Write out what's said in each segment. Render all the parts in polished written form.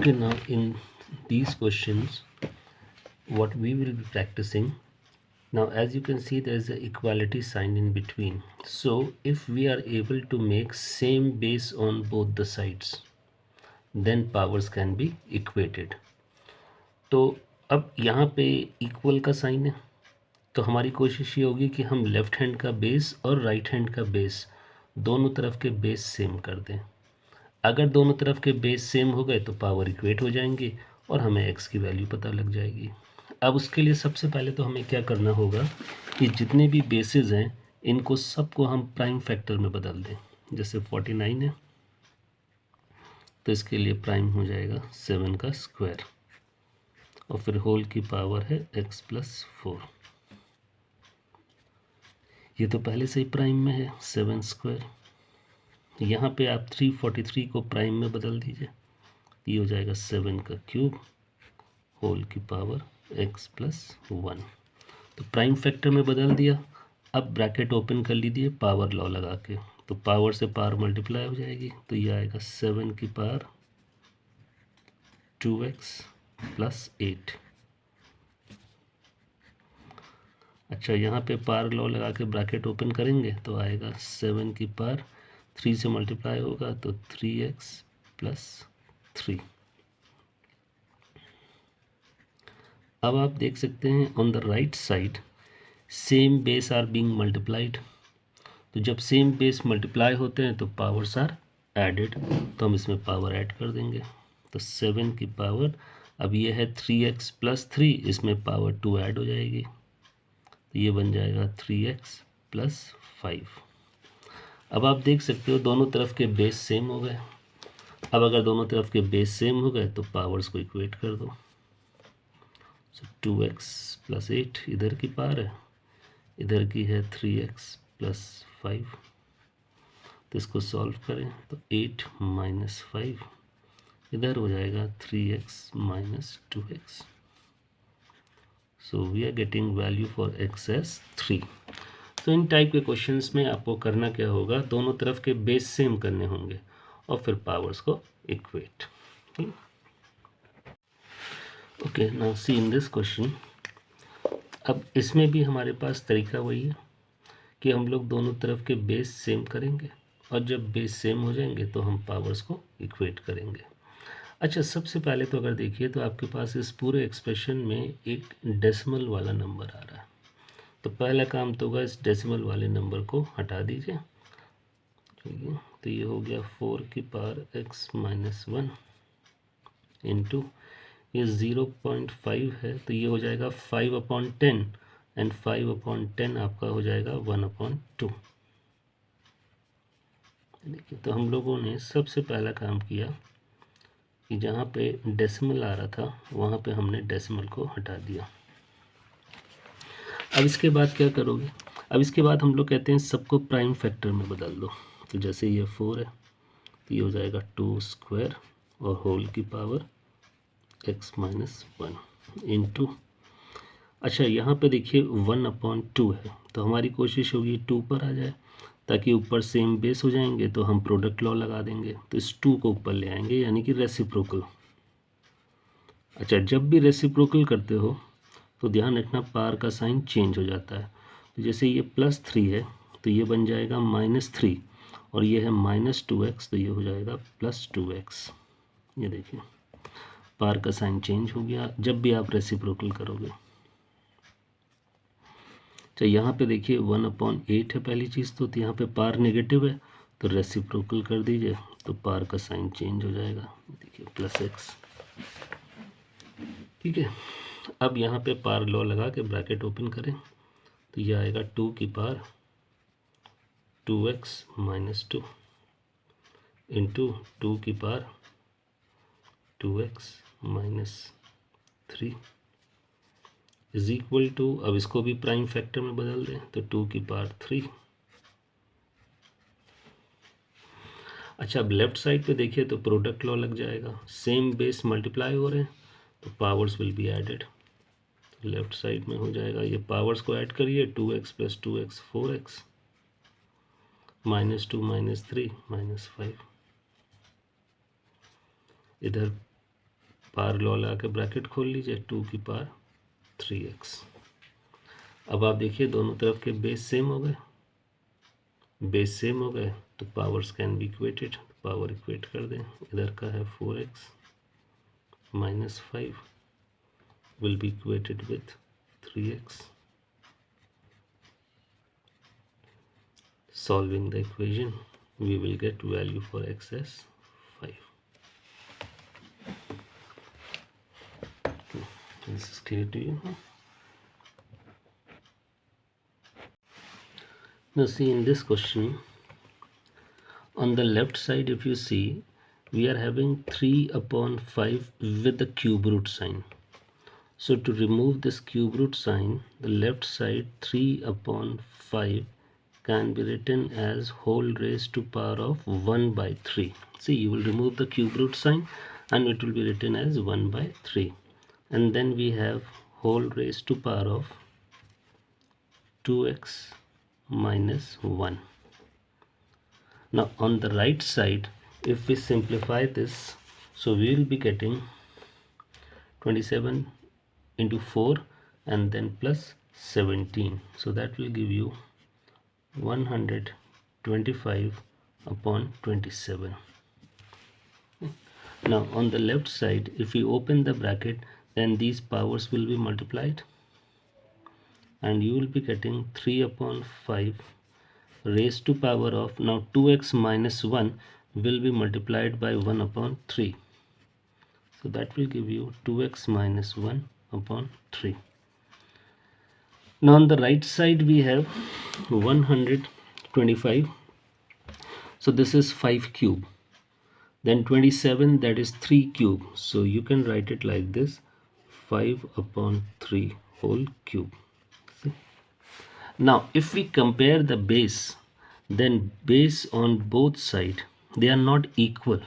Okay, now in these questions, what we will be practicing now, as you can see, there is an equality sign in between. So if we are able to make same base on both the sides, then powers can be equated. तो अब यहाँ पे equal का sign है, तो हमारी कोशिश ये होगी कि हम लेफ्ट हैंड का बेस और राइट हैंड का बेस दोनों तरफ के बेस सेम कर दें। अगर दोनों तरफ के बेस सेम हो गए तो पावर इक्वेट हो जाएंगे और हमें x की वैल्यू पता लग जाएगी। अब उसके लिए सबसे पहले तो हमें क्या करना होगा कि जितने भी बेसिस हैं इनको सबको हम प्राइम फैक्टर में बदल दें। जैसे 49 है तो इसके लिए प्राइम हो जाएगा 7 का स्क्वायर और फिर होल की पावर है x प्लस 4। ये तो पहले से ही प्राइम में है 7 स्क्वायर। यहाँ पे आप 343 को प्राइम में बदल दीजिए, ये हो जाएगा 7 का क्यूब होल की पावर x प्लस 1। तो प्राइम फैक्टर में बदल दिया। अब ब्रैकेट ओपन कर लीजिए पावर लॉ लगा के, तो पावर से पावर मल्टीप्लाई हो जाएगी, तो ये आएगा 7 की पावर 2x प्लस 8। अच्छा, यहाँ पे पावर लॉ लगा के ब्रैकेट ओपन करेंगे तो आएगा 7 की पावर 3 से मल्टीप्लाई होगा तो 3x प्लस 3। अब आप देख सकते हैं on the right side same base are being multiplied. तो जब सेम बेस मल्टीप्लाई होते हैं तो पावर्स आर एडेड, तो हम इसमें पावर ऐड कर देंगे। तो 7 की पावर, अब ये है 3x प्लस 3, इसमें पावर 2 ऐड हो जाएगी, तो ये बन जाएगा 3x प्लस 5। अब आप देख सकते हो दोनों तरफ के बेस सेम हो गए। अब अगर दोनों तरफ के बेस सेम हो गए तो पावर्स को इक्वेट कर दो। सो 2x प्लस 8 इधर की पावर है, इधर की है 3x प्लस 5। तो इसको सॉल्व करें तो 8 माइनस 5 इधर हो जाएगा 3x minus 2x। So we are getting value for x as 3। तो इन टाइप के क्वेश्चंस में आपको करना क्या होगा, दोनों तरफ के बेस सेम करने होंगे और फिर पावर्स को equate. Okay, now see in this question. अब इसमें भी हमारे पास तरीका वही है कि हम लोग दोनों तरफ के बेस सेम करेंगे और जब बेस सेम हो जाएंगे तो हम पावर्स को इक्वेट करेंगे। अच्छा, सबसे पहले तो अगर देखिए तो आपके पास इस पूरे एक्सप्रेशन में एक डेसिमल वाला नंबर आ रहा है, तो पहला काम तो होगा इस डेसिमल वाले नंबर को हटा दीजिए। चलिए, तो ये हो गया 4 की पावर x माइनस 1 इंटू ये 0.5 है तो ये हो जाएगा 5/10 एंड 5/10 आपका हो जाएगा 1/2। देखिए, तो हम लोगों ने सबसे पहला काम किया कि जहाँ पे डेसिमल आ रहा था वहाँ पे हमने डेसिमल को हटा दिया। अब इसके बाद क्या करोगे, अब इसके बाद हम लोग कहते हैं सबको प्राइम फैक्टर में बदल दो। तो जैसे ये 4 है तो ये हो जाएगा 2 स्क्वायर और होल की पावर x माइनस 1 इंटू, अच्छा यहाँ पे देखिए 1/2 है तो हमारी कोशिश होगी 2 पर आ जाए, ताकि ऊपर सेम बेस हो जाएंगे तो हम प्रोडक्ट लॉ लगा देंगे, तो इस 2 को ऊपर ले आएंगे यानी कि रेसिप्रोकल। अच्छा, जब भी रेसिप्रोकल करते हो तो ध्यान रखना पावर का साइन चेंज हो जाता है। तो जैसे ये +3 है तो ये बन जाएगा -3 और ये है -2x तो ये हो जाएगा +2x। ये देखिए पावर का साइन चेंज हो गया जब भी आप रेसिप्रोकल करोगे। तो यहाँ पे देखिए 1/8 है पहली चीज़, तो यहाँ पे पावर नेगेटिव है तो रेसिप्रोकल कर दीजिए तो पावर का साइन चेंज हो जाएगा, देखिए +x। ठीक है, अब यहाँ पे पावर लॉ लगा के ब्रैकेट ओपन करें तो ये आएगा 2 की पावर 2x माइनस 2 इंटू 2 की power 2x minus 3 is equal to, अब इसको भी प्राइम फैक्टर में बदल दें तो 2 की पावर 3। अच्छा, अब लेफ्ट साइड पे देखिए तो प्रोडक्ट लॉ लग जाएगा, सेम बेस मल्टीप्लाई हो रहे हैं तो powers will be added. Left side में हो जाएगा, ये पावर्स को ऐड करिए 2x प्लस 2x 4x -2 -3 -5 इधर पावर लॉ लगा के ब्रैकेट खोल लीजिए, 2 की पावर 3x। अब आप देखिए दोनों तरफ के बेस सेम हो गए, बेस सेम हो गए तो powers can be equated, power equate कर दें। इधर का है 4x minus 5 will be equated with 3x. Solving the equation, we will get value for x as 5. This is clear to you now? Now see in this question, on the left side if you see, we are having 3 upon 5 with the cube root sign. So to remove this cube root sign, the left side 3 upon 5 can be written as whole raised to power of 1 by 3. See, you will remove the cube root sign and it will be written as 1 by 3. And then we have whole raised to power of 2x minus 1. Now on the right side, if we simplify this, so we will be getting 27 into 4 and then plus 17. So that will give you 125 upon 27. Now on the left side, if we open the bracket, then these powers will be multiplied and you will be getting 3 upon 5 raised to power of, now 2x minus 1 will be multiplied by 1 upon 3. So that will give you 2x minus 1 upon 3. Now on the right side we have 125. So this is 5 cube. Then 27, that is 3 cube. So you can write it like this, 5 upon 3 whole cube. See? Now if we compare the base, then base on both sides, they are not equal.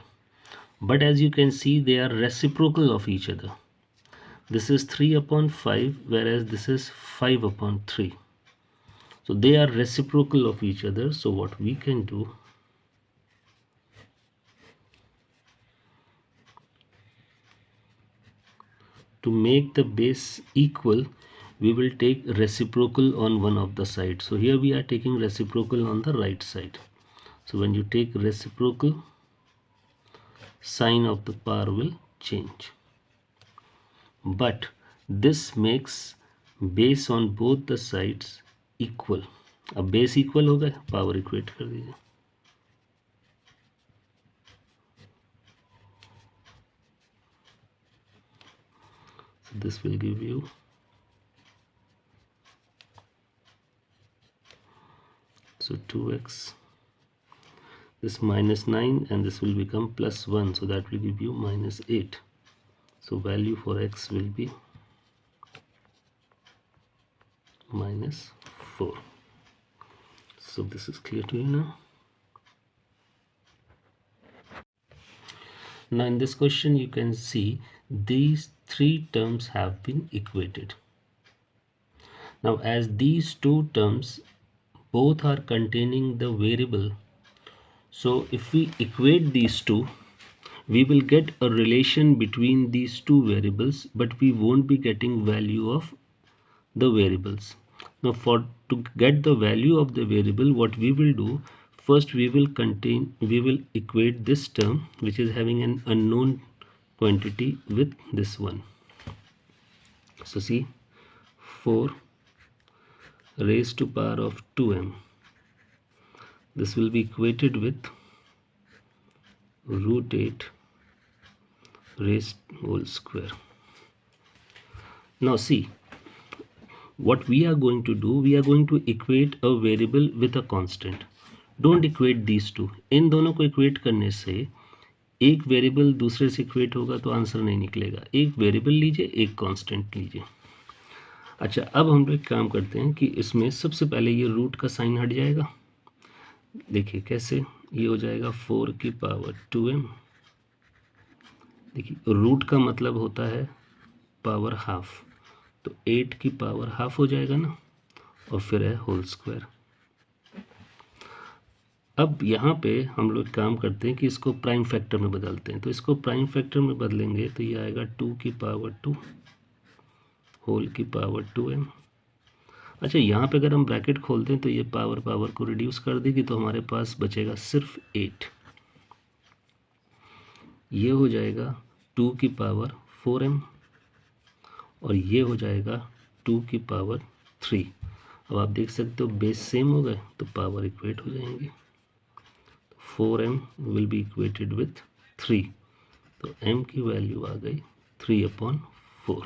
But as you can see, they are reciprocal of each other. This is 3 upon 5, whereas this is 5 upon 3. So they are reciprocal of each other. So what we can do, to make the base equal, we will take reciprocal on one of the sides. So here we are taking reciprocal on the right side. So when you take reciprocal, sign of the power will change. But this makes base on both the sides equal. अब base equal हो गए, power equate कर दीजिए. So this will give you so 2x, this minus 9 and this will become plus 1, so that will give you minus 8. So value for x will be minus 4. So this is clear to you now. Now in this question you can see these three terms have been equated. Now as these two terms both are containing the variable, so if we equate these two, we will get a relation between these two variables, but we won't be getting value of the variables. Now to get the value of the variable, what we will do, first we will equate this term which is having an unknown quantity with this one. So see, 4 raised to power of 2m, this will be equated with root 8 raised whole square. Now see, what we are going to do, we are going to equate a variable with a constant. Don't equate these two. इन दोनों को equate करने से एक variable दूसरे से equate होगा तो answer नहीं निकलेगा. एक वेरिएबल लीजिए, एक कांस्टेंट लीजिए. अच्छा, अब हम लोग काम करते हैं कि इसमें सबसे पहले ये रूट का साइन हट जाएगा. देखिए कैसे, ये हो जाएगा 4 की पावर 2m. देखिए रूट का मतलब होता है पावर हाफ, तो 8 की पावर हाफ हो जाएगा ना, और फिर है होल स्क्वायर. अब यहाँ पे हम लोग काम करते हैं कि इसको प्राइम फैक्टर में बदलते हैं। तो इसको प्राइम फैक्टर में बदलेंगे तो ये आएगा 2 की पावर 2 होल की पावर 2m। अच्छा, यहाँ पे अगर हम ब्रैकेट खोलते हैं तो ये पावर को रिड्यूस कर देगी, तो हमारे पास बचेगा सिर्फ 8। ये हो जाएगा 2 की पावर 4m और ये हो जाएगा 2 की पावर 3। अब आप देख सकते हो बेस सेम हो गए तो पावर इक्वेट हो जाएंगी। 4m will be equated with 3, तो m की वैल्यू आ गई 3/4। तो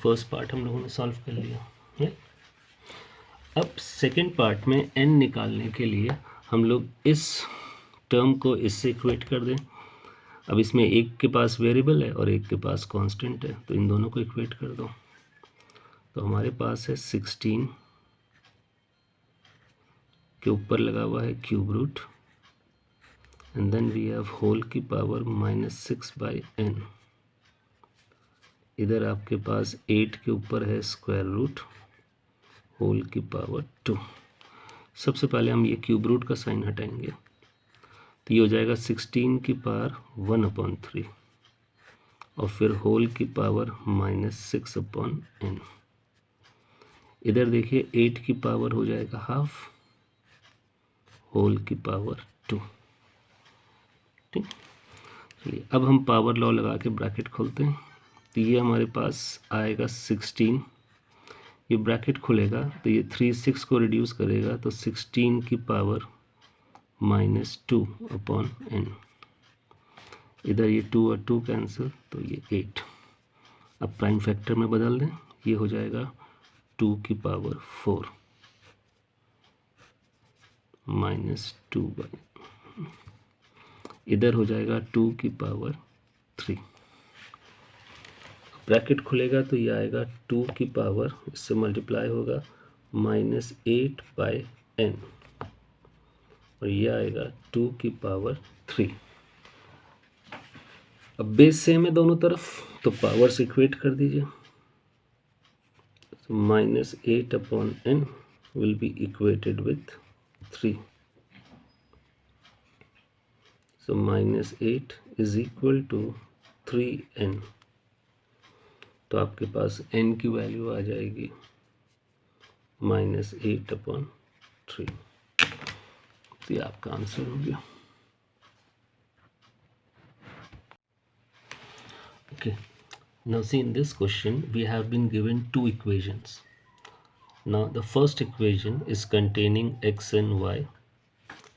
फर्स्ट पार्ट हम लोगों ने सॉल्व कर लिया है। अब सेकेंड पार्ट में n निकालने के लिए हम लोग इस टर्म को इससे इक्वेट कर दें। अब इसमें एक के पास वेरिएबल है और एक के पास कांस्टेंट है, तो इन दोनों को इक्वेट कर दो। तो हमारे पास है 16 के ऊपर लगा हुआ है cube root and then we have whole की पावर -6/n। इधर आपके पास 8 के ऊपर है स्क्वायर रूट होल की पावर 2। सबसे पहले हम ये क्यूब रूट का साइन हटाएंगे, तो ये हो जाएगा 16 की पावर 1/3 और फिर होल की पावर -6/n। इधर देखिए 8 की पावर हो जाएगा हाफ होल की पावर 2। ठीक, चलिए अब हम पावर लॉ लगा के ब्रैकेट खोलते हैं। तो ये हमारे पास आएगा 16, ये ब्रैकेट खुलेगा तो ये 3 6 को रिड्यूस करेगा, तो 16 की पावर -2/n। इधर ये 2 और 2 कैंसिल, तो ये 8। अब प्राइम फैक्टर में बदल दें, ये हो जाएगा 2 की पावर 4 -2/, इधर हो जाएगा 2 की पावर 3। ब्रैकेट खुलेगा तो ये आएगा 2 की पावर, इससे मल्टीप्लाई होगा -8/n और ये आएगा 2 की पावर 3। अब बेस सेम है दोनों तरफ, तो पावर से इक्वेट कर दीजिए। तो -8/n will be equated with 3। So -8 is equal to 3n। तो आपके पास n की वैल्यू आ जाएगी -8/3। तो ये आपका आंसर हो गया। Okay, now see in this question we have been given two equations. Now the first equation is containing x and y.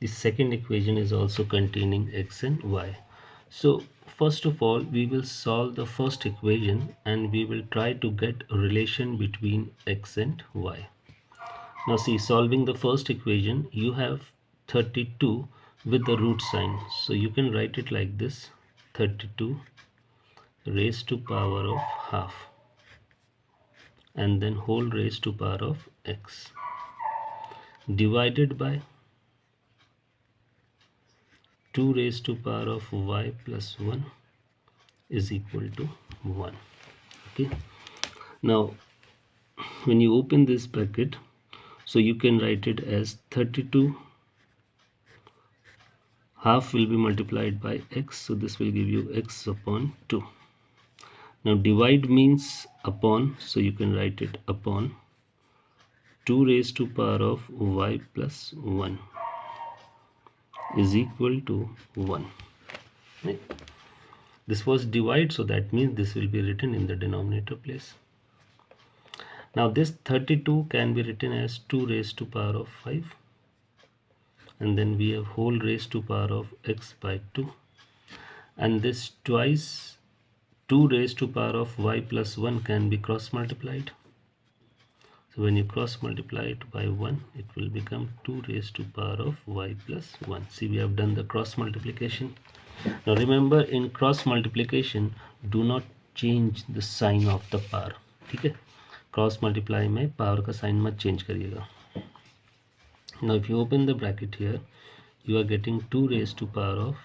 The second equation is also containing x and y. So first of all we will solve the first equation and we will try to get a relation between x and y. Now see, solving the first equation, you have 32 with the root sign, so you can write it like this: 32 raised to power of half and then whole raised to power of x divided by 2 raised to power of y plus 1 is equal to 1. Okay, now when you open this bracket, so you can write it as 32 half will be multiplied by x, so this will give you x/2. Now divide means upon, so you can write it upon 2 raised to power of y plus 1 is equal to 1. Right? This was divide, so that means this will be written in the denominator place. Now this 32 can be written as 2 raised to power of 5 and then we have whole raised to power of x by 2, and this twice 2 raised to power of y plus 1 can be cross multiplied. So when you cross multiply it by 1, it will become 2 raised to power of y plus 1. See, we have done the cross multiplication. Now remember, in cross multiplication do not change the sign of the power. ठीक है, cross multiply में power का sign मत change करिएगा. Now if you open the bracket here, you are getting 2 raised to power of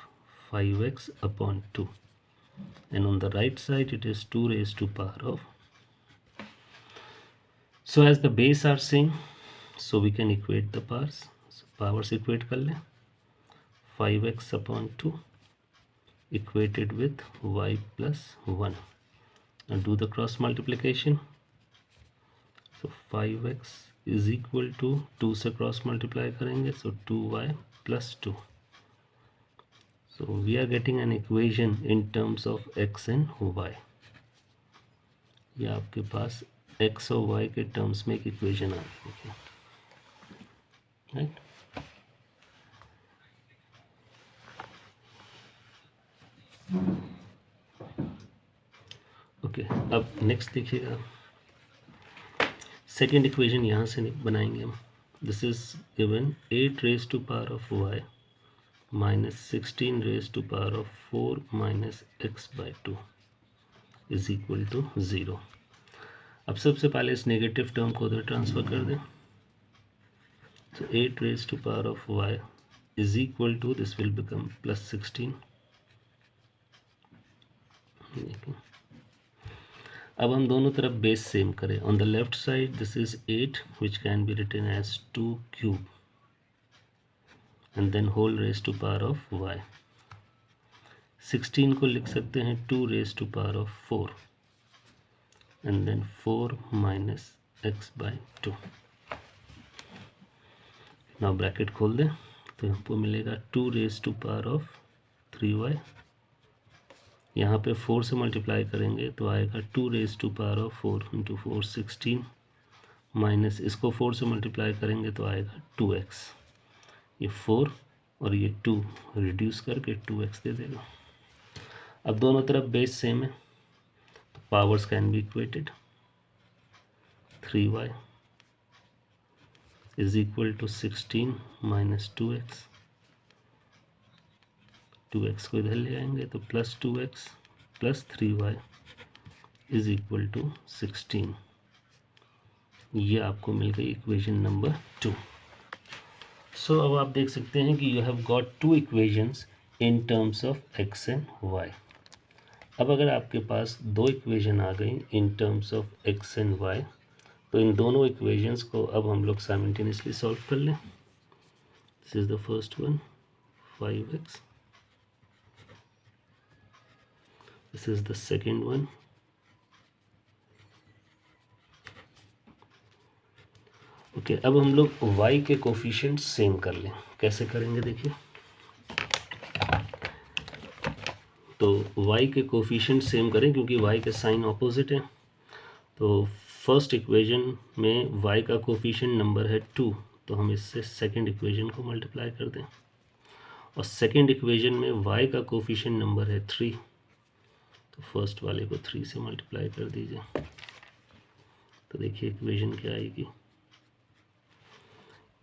5x upon 2, and on the right side it is 2 raised to power of. So as the base are same, so we can equate the powers. Powers equate कर लें, 5x/2 equated with y plus 1 and do the cross multiplication. So 5x is equal to 2 से cross multiply करेंगे, so 2y plus 2. So we are getting an equation in terms of x and y. ये आपके पास x और y के terms में एक equation आ गई है, राइट. ओके, अब नेक्स्ट देखिएगा, सेकेंड इक्वेशन यहाँ से बनाएंगे हम. This is given 8 raise to power of y minus 16 raise to power of 4 minus x/2 is equal to 0. अब सबसे पहले इस नेगेटिव टर्म को उधर ट्रांसफर कर दें. So 8 raised to power of y is equal to, this will become plus 16. अब हम दोनों तरफ बेस सेम करें. On the left side this is 8 which can be written as 2 cube and then whole raised to power of y. 16 को लिख सकते हैं 2 raised to power of 4 and then 4 minus x/2. Now bracket खोल दें तो हमको मिलेगा 2 raise to power of 3y. यहाँ पे 4 से मल्टीप्लाई करेंगे तो आएगा 2 raise to power of 4 into 4 16 minus इसको 4 से मल्टीप्लाई करेंगे तो आएगा 2x. ये 4 और ये 2 रिड्यूस करके 2x दे देगा. अब दोनों तरफ बेस सेम है तो powers can be equated. 3y is equal to 16 minus 2x. 2x को इधर ले आएंगे तो plus 2x plus 3y is equal to 16. ये आपको मिल गई इक्वेशन नंबर 2. सो अब आप देख सकते हैं कि you have got 2 equations in terms of x and y. अब अगर आपके पास 2 इक्वेशन आ गई in terms of x and y तो इन दोनों इक्वेशंस को अब हम लोग साइमल्टेनियसली सॉल्व कर लें. This is the first one 5x. This is the second one. Okay, अब हम लोग y के कोफिशिएंट सेम कर लें. कैसे करेंगे देखिए. तो y के कोफिशिएंट सेम करें क्योंकि y के साइन ऑपोजिट है. तो फर्स्ट इक्वेशन में y का कोफिशिएंट नंबर है 2 तो हम इससे सेकंड इक्वेशन को मल्टीप्लाई कर दें. और सेकंड इक्वेशन में y का कोफिशिएंट नंबर है 3 तो फर्स्ट वाले को 3 से मल्टीप्लाई कर दीजिए. तो देखिए इक्वेशन क्या आएगी.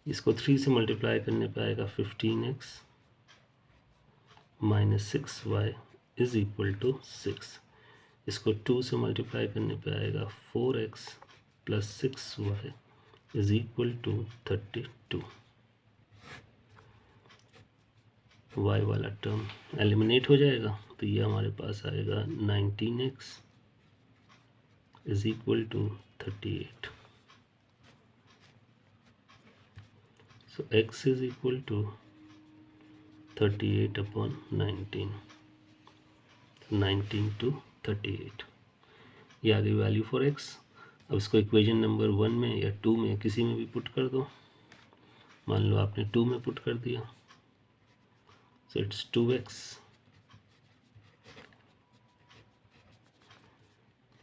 इसको 3 से मल्टीप्लाई करने पे आएगा 15x minus 6y is equal to 6. इसको 2 से मल्टीप्लाई करने पे आएगा 4x plus 6y is equal to 32. y वाला टर्म एलिमिनेट हो जाएगा तो ये हमारे पास आएगा 19x is equal to 38. So x is equal to 38/19. 19 to 38 ये आ गई वैल्यू फॉर x. अब इसको इक्वेशन नंबर 1 में या 2 में किसी में भी पुट कर दो. मान लो आपने 2 में पुट कर दिया सो इट्स 2x.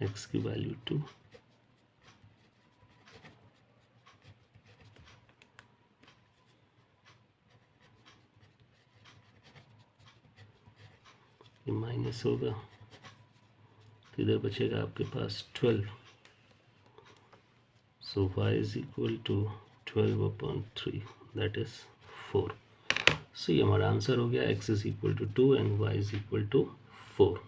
x की वैल्यू 2. ये माइनस होगा तो इधर बचेगा आपके पास 12. So y is equal to 12/3 that is 4. सो ये हमारा आंसर हो गया. x is equal to 2 and y is equal to 4.